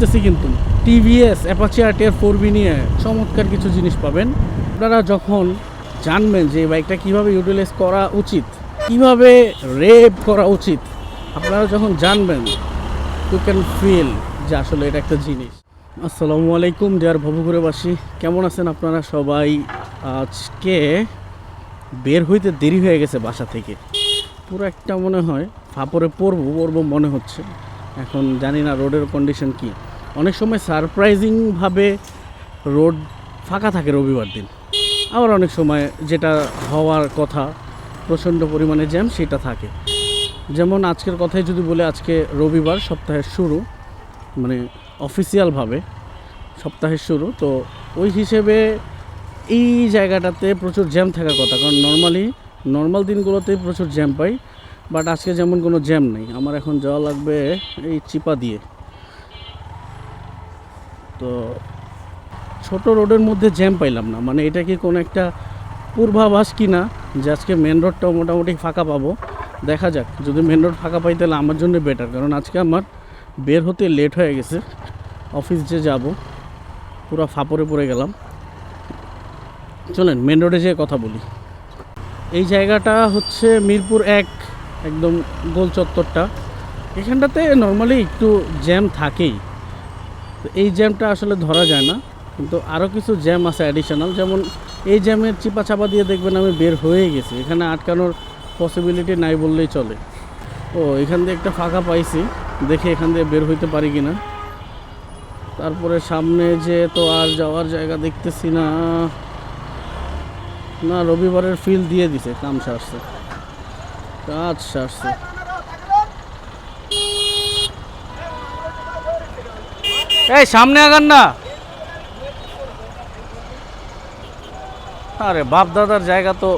আসতেছি কিন্তু TVS Apache RTR 4V নিয়ে চমৎকার কিছু জিনিস পাবেন। আপনারা যখন জানবেন যে এই বাইকটা কীভাবে ইউটিলাইজ করা উচিত, কীভাবে রেপ করা উচিত, আপনারা যখন জানবেন ইউ ক্যান ফিল যে আসলে এটা একটা জিনিস। আসসালামু আলাইকুম ডিয়ার ভবঘুরেবাসী, কেমন আছেন আপনারা সবাই? আজকে বের হইতে দেরি হয়ে গেছে বাসা থেকে, পুরো একটা মনে হয় ফাপড়ে পড়বো মনে হচ্ছে। এখন জানি না রোডের কন্ডিশন কি। অনেক সময় সারপ্রাইজিংভাবে রোড ফাঁকা থাকে রবিবার দিন, আবার অনেক সময় যেটা হওয়ার কথা প্রচণ্ড পরিমাণে জ্যাম সেটা থাকে। যেমন আজকের কথাই যদি বলে, আজকে রবিবার, সপ্তাহের শুরু, মানে অফিসিয়ালভাবে সপ্তাহের শুরু, তো ওই হিসেবে এই জায়গাটাতে প্রচুর জ্যাম থাকার কথা, কারণ নর্মাল দিনগুলোতে প্রচুর জ্যাম পাই, বাট আজকে যেমন কোনো জ্যাম নেই। আমার এখন যাওয়া লাগবে এই চিপা দিয়ে। তো ছোট রোডের মধ্যে জ্যাম পাইলাম না, মানে এটা কি কোনো একটা পূর্বাভাস কি না যে আজকে মেন রোডটাও মোটামুটি ফাঁকা পাবো? দেখা যাক, যদি মেন রোড ফাঁকা পাই তাহলে আমার জন্য বেটার, কারণ আজকে আমার বের হতে লেট হয়ে গেছে। অফিস যে যাব পুরো ফাপড়ে পড়ে গেলাম। চলেন মেন রোডে যেয়ে কথা বলি। এই জায়গাটা হচ্ছে মিরপুর 1, একদম গোল চত্বরটা। এখানটাতে নর্মালি একটু জ্যাম থাকেই, তো এই জ্যামটা আসলে ধরা যায় না, কিন্তু আরও কিছু জ্যাম আছে অ্যাডিশনাল। যেমন এই জ্যামের চিপা চাপা দিয়ে দেখবেন আমি বের হয়ে গেছি, এখানে আটকানোর পসিবিলিটি নাই বললেই চলে। ও এখান দিয়ে একটা ফাঁকা পাইছি, দেখে এখান দিয়ে বের হইতে পারি কি না। তারপরে সামনে যে তো আর যাওয়ার জায়গা দেখতেছি না। না, রবিবারের ফিল দিয়ে দিছে, কাজ সারছে। এই সামনে আগান না। আরে বাপ দাদার জায়গা, তো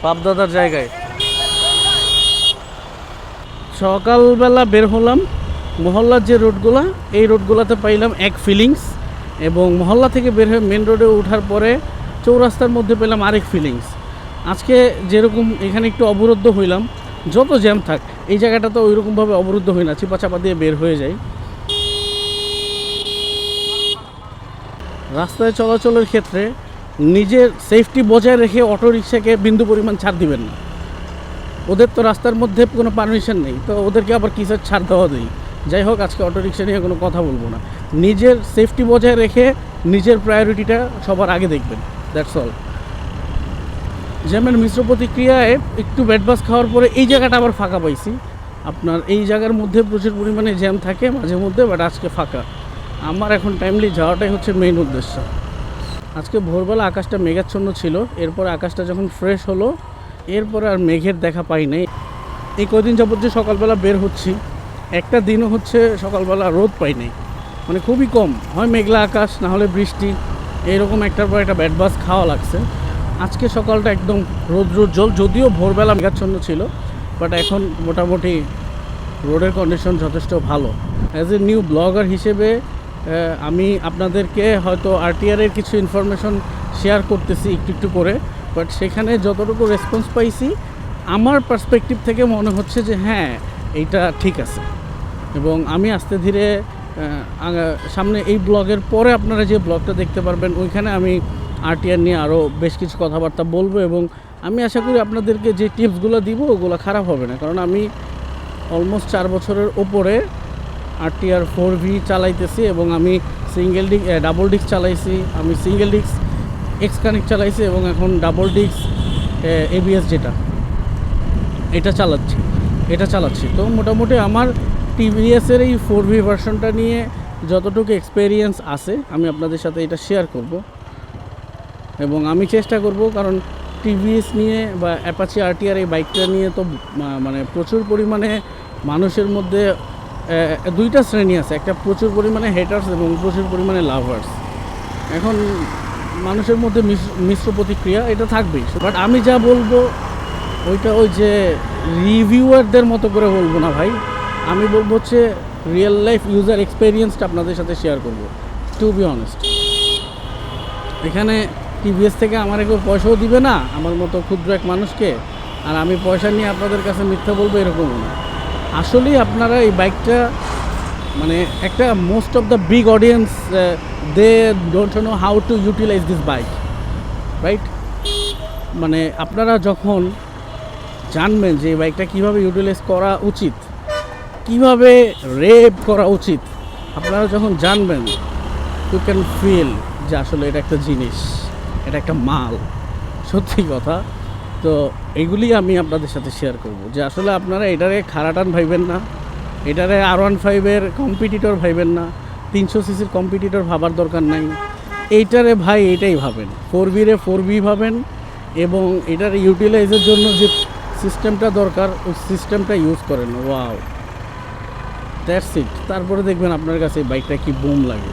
বাপ দাদার জায়গায়। সকালবেলা বের হলাম, মহল্লার যে রোডগুলা, এই রোডগুলাতে পাইলাম এক ফিলিংস, এবং মহল্লা থেকে বের হয়ে মেন রোডে ওঠার পরে চৌরাস্তার মধ্যে পেলাম আরেক ফিলিংস। আজকে যেরকম এখানে একটু অবরুদ্ধ হইলাম, যত জ্যাম থাক এই জায়গাটা তো ওইরকমভাবে অবরুদ্ধ হই না, চিপা চাপা দিয়ে বের হয়ে যাই। রাস্তায় চলাচলের ক্ষেত্রে নিজের সেফটি বজায় রেখে অটোরিকশাকে বিন্দু পরিমাণ ছাড় দিবেন না। ওদের তো রাস্তার মধ্যে কোনো পারমিশন নেই, তো ওদেরকে আবার কিসের ছাড় দেওয়া দেই। যাই হোক, আজকে অটোরিকশা নিয়ে কোনো কথা বলবো না। নিজের সেফটি বজায় রেখে নিজের প্রায়োরিটিটা সবার আগে দেখবেন, দ্যাটস অল। জ্যামের মিশ্র প্রতিক্রিয়ায় একটু ব্যাটবাস খাওয়ার পরে এই জায়গাটা আবার ফাঁকা পাইছি। আপনার এই জায়গার মধ্যে প্রচুর পরিমাণে জ্যাম থাকে মাঝে মধ্যে, বাট আজকে ফাঁকা। আমার এখন টাইমলি যাওয়াটাই হচ্ছে মেইন উদ্দেশ্য। আজকে ভোরবেলা আকাশটা মেঘাচ্ছন্ন ছিল, এরপরে আকাশটা যখন ফ্রেশ হলো, এরপরে আর মেঘের দেখা পাই নাই। এই কদিন যাবত যে সকালবেলা বের হচ্ছি, একটা দিনও হচ্ছে সকালবেলা রোদ পাই নাই, মানে খুবই কম, হয় মেঘলা আকাশ না হলে বৃষ্টি, এইরকম একটার পর একটা ব্যাটবাস খাওয়া লাগছে। আজকে সকালটা একদম রোদ, যদিও ভোরবেলা মেঘাচ্ছন্ন ছিল, বাট এখন মোটামুটি রোডের কন্ডিশন যথেষ্ট ভালো। অ্যাজ এ নিউ ব্লগার হিসেবে আমি আপনাদেরকে হয়তো আরটিআরের কিছু ইনফরমেশন শেয়ার করতেছি একটু করে, বাট সেখানে যতটুকু রেসপন্স পাইছি আমার পার্সপেক্টিভ থেকে মনে হচ্ছে যে হ্যাঁ, এইটা ঠিক আছে। এবং আমি আস্তে ধীরে সামনে এই ব্লগের পরে আপনারা যে ব্লগটা দেখতে পারবেন, ওইখানে আমি আরটিআর নিয়ে আরও বেশ কিছু কথাবার্তা বলবো, এবং আমি আশা করি আপনাদেরকে যে টিপসগুলো দিব ওগুলো খারাপ হবে না, কারণ আমি অলমোস্ট 4 বছরের ওপরে আরটিআর 4V চালাইতেছি, এবং আমি ডাবল ডিস্ক চালাইছি, আমি সিঙ্গেল ডিস্ক এক্স কানেক্ট চালাইছি, এবং এখন ডাবল ডিস্ক ABS এটা চালাচ্ছি। তো মোটামুটি আমার টিভিএসের এই 4V ভার্সনটা নিয়ে যতটুকু এক্সপেরিয়েন্স আছে আমি আপনাদের সাথে এটা শেয়ার করব, এবং আমি চেষ্টা করব, কারণ টিভিএস নিয়ে বা অ্যাপাচি আরটিআর এই বাইকটা নিয়ে তো মানে প্রচুর পরিমাণে মানুষের মধ্যে দুইটা শ্রেণী আছে, একটা প্রচুর পরিমাণে হেটার্স এবং প্রচুর পরিমাণে লাভার্স। এখন মানুষের মধ্যে মিশ্র প্রতিক্রিয়া এটা থাকবেই, বাট আমি যা বলবো ওইটা ওই যে রিভিউয়ারদের মতো করে বলবো না ভাই, আমি বলবো হচ্ছে রিয়েল লাইফ ইউজার এক্সপেরিয়েন্সটা আপনাদের সাথে শেয়ার করব, টু বি অনেস্ট। এখানে টিভিএস থেকে আমার কেউ পয়সাও দিবে না আমার মতো ক্ষুদ্র এক মানুষকে, আর আমি পয়সা নিয়ে আপনাদের কাছে মিথ্যা বলবো এরকমও না। আসলেই আপনারা এই বাইকটা মানে একটা most of the big audience they don't know how to utilize this bike, right? মানে আপনারা যখন জানবেন যে এই বাইকটা কীভাবে ইউটিলাইজ করা উচিত, কিভাবে রেপ করা উচিত, আপনারা যখন জানবেন, ইউ ক্যান ফিল যে আসলে এটা একটা জিনিস, এটা একটা মাল, সত্যি কথা। তো এইগুলি আমি আপনাদের সাথে শেয়ার করব যে আসলে আপনারা এটারে খারাটান ভাইবেন না, এটারে R15-এর কম্পিটিটর ভাইবেন না, 300 সিসির কম্পিটিটর ভাবার দরকার নাই। এইটারে ভাই এইটাই ভাবেন, 4B-রে 4B ভাবেন, এবং এটার ইউটিলাইজের জন্য যে সিস্টেমটা দরকার ওই সিস্টেমটা ইউজ করেন। Wow, that's it. তারপরে দেখবেন আপনার কাছে বাইকটা কি বুম লাগে,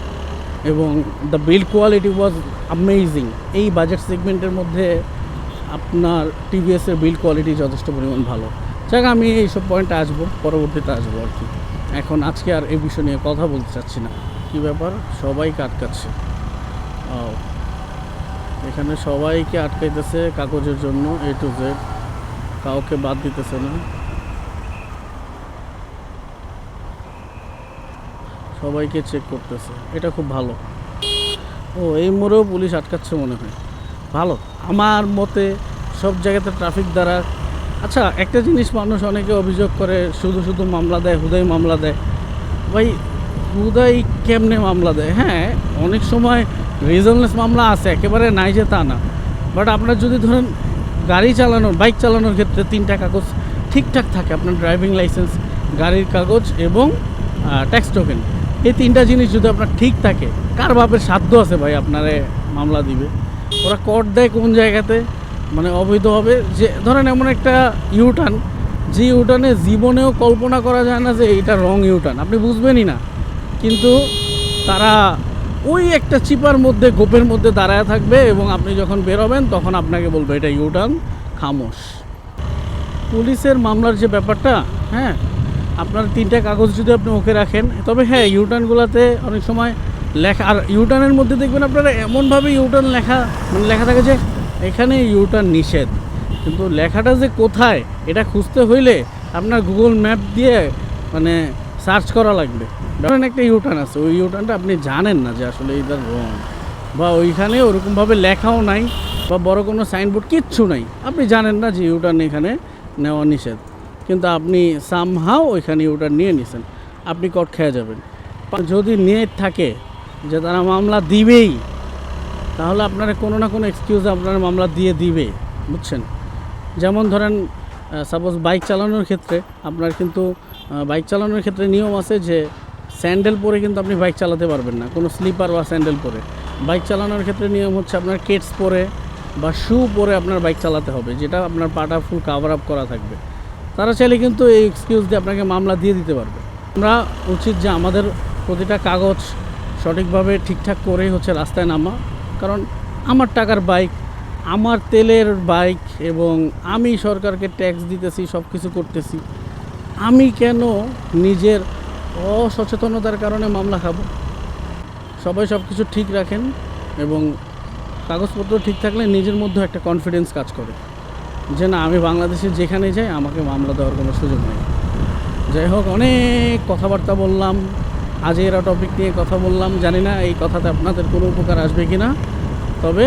এবং the build quality was amazing. এই বাজেট সেগমেন্টের মধ্যে আপনার টিভিএসের বিল্ড কোয়ালিটি যথেষ্ট পরিমাণ ভালো। যাক, আমি এইসব পয়েন্টে আসবো, পরবর্তীতে আসবো আর কি। এখন আজকে আর এই বিষয় নিয়ে কথা বলতে চাচ্ছি না। কী ব্যাপার, সবাইকে আটকাচ্ছে? এখানে সবাইকে আটকাইতেছে কাগজের জন্য, A to Z, কাউকে বাদ দিতেছে না, সবাইকে চেক করতেছে। এটা খুব ভালো। ও, এই মোড়েও পুলিশ আটকাচ্ছে মনে হয়, ভালো। আমার মতে সব জায়গাতে ট্রাফিক দ্বারা। আচ্ছা, একটা জিনিস মানুষ অনেকে অভিযোগ করে, শুধু শুধু মামলা দেয়, হুদাই মামলা দেয়। ভাই, হুদাই কেমনে মামলা দেয়? হ্যাঁ, অনেক সময় রিজনলেস মামলা আছে, একেবারে নাই যে তা না। বাট আপনার যদি ধরেন গাড়ি চালানোর, বাইক চালানোর ক্ষেত্রে 3টা কাগজ ঠিকঠাক থাকে, আপনার ড্রাইভিং লাইসেন্স, গাড়ির কাগজ এবং ট্যাক্স টোকেন, এই 3টা জিনিস যদি আপনার ঠিক থাকে, কার বাপের সাধ্য আছে ভাই আপনারে মামলা দিবে? ওরা কোর্ট দেয় কোন জায়গাতে, মানে অবৈধভাবে। যে ধরেন এমন একটা ইউটার্ন, যে ইউটার্নে জীবনেও কল্পনা করা যায় না যে এটা রং ইউটার্ন, আপনি বুঝবেনই না, কিন্তু তারা ওই একটা চিপার মধ্যে, গোপের মধ্যে দাঁড়ায় থাকবে, এবং আপনি যখন বেরোবেন তখন আপনাকে বলবে এটা ইউটার্ন, খামোশ। পুলিশের মামলার যে ব্যাপারটা, হ্যাঁ, আপনার 3টা কাগজ যদি আপনি ওকে রাখেন, তবে হ্যাঁ, ইউটার্নগুলোতে অনেক সময় লেখা, আর ইউটার্নের মধ্যে দেখবেন আপনারা এমনভাবে ইউটার্ন লেখা, মানে লেখা থাকে যে এখানে ইউটার্ন নিষেধ, কিন্তু লেখাটা যে কোথায় এটা খুঁজতে হইলে আপনার গুগল ম্যাপ দিয়ে মানে সার্চ করা লাগবে। ধরেন একটা ইউটার্ন আছে, ওই ইউটার্নটা আপনি জানেন না যে আসলে এটা রং, বা ওইখানে ওরকমভাবে লেখাও নাই, বা বড় কোনো সাইনবোর্ড কিচ্ছু নাই, আপনি জানেন না যে ইউটার্ন এখানে নেওয়া নিষেধ, কিন্তু আপনি সামহাও ওইখানে ইউটার্ন নিয়ে নিছেন, আপনি কট খেয়ে যাবেন। যদি নিয়ে থাকে যে তারা মামলা দিবেই, তাহলে আপনারা কোনো না কোনো এক্সকিউজ আপনারা মামলা দিয়ে দিবে, বুঝছেন? যেমন ধরেন সাপোজ বাইক চালানোর ক্ষেত্রে আপনার কিন্তু বাইক চালানোর ক্ষেত্রে নিয়ম আছে যে স্যান্ডেল পরে কিন্তু আপনি বাইক চালাতে পারবেন না, কোনো স্লিপার বা স্যান্ডেল পরে। বাইক চালানোর ক্ষেত্রে নিয়ম হচ্ছে আপনার কেটস পরে বা শু পরে আপনার বাইক চালাতে হবে, যেটা আপনার পাটা ফুল কাভার আপ করা থাকবে। তারা চাইলে কিন্তু এই এক্সকিউজ দিয়ে আপনাকে মামলা দিয়ে দিতে পারবে। আমরা উচিত যে আমাদের প্রতিটা কাগজ সঠিকভাবে ঠিকঠাক করেই হচ্ছে রাস্তায় নামা, কারণ আমার টাকার বাইক, আমার তেলের বাইক, এবং আমি সরকারকে ট্যাক্স দিতেছি, সব কিছু করতেছি, আমি কেন নিজের অসচেতনতার কারণে মামলা খাবো? সবাই সব কিছু ঠিক রাখেন, এবং কাগজপত্র ঠিক থাকলে নিজের মধ্যে একটা কনফিডেন্স কাজ করে যে না, আমি বাংলাদেশে যেখানে যাই আমাকে মামলা দেওয়ার কোনো সুযোগ নেই। যাই হোক, অনেক কথাবার্তা বললাম, আজ এরা টপিক নিয়ে কথা বললাম, জানি না এই কথাতে আপনাদের কোনো উপকার আসবে কি না। তবে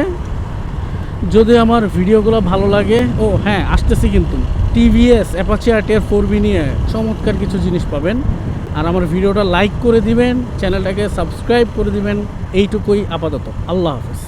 যদি আমার ভিডিওগুলো ভালো লাগে, ও হ্যাঁ, আসতেছি কিন্তু টিভিএস অ্যাপাচি RTR 4B নিয়ে চমৎকার কিছু জিনিস পাবেন। আর আমার ভিডিওটা লাইক করে দিবেন, চ্যানেলটাকে সাবস্ক্রাইব করে দিবেন, এইটুকুই আপাতত। আল্লাহ হাফেজ।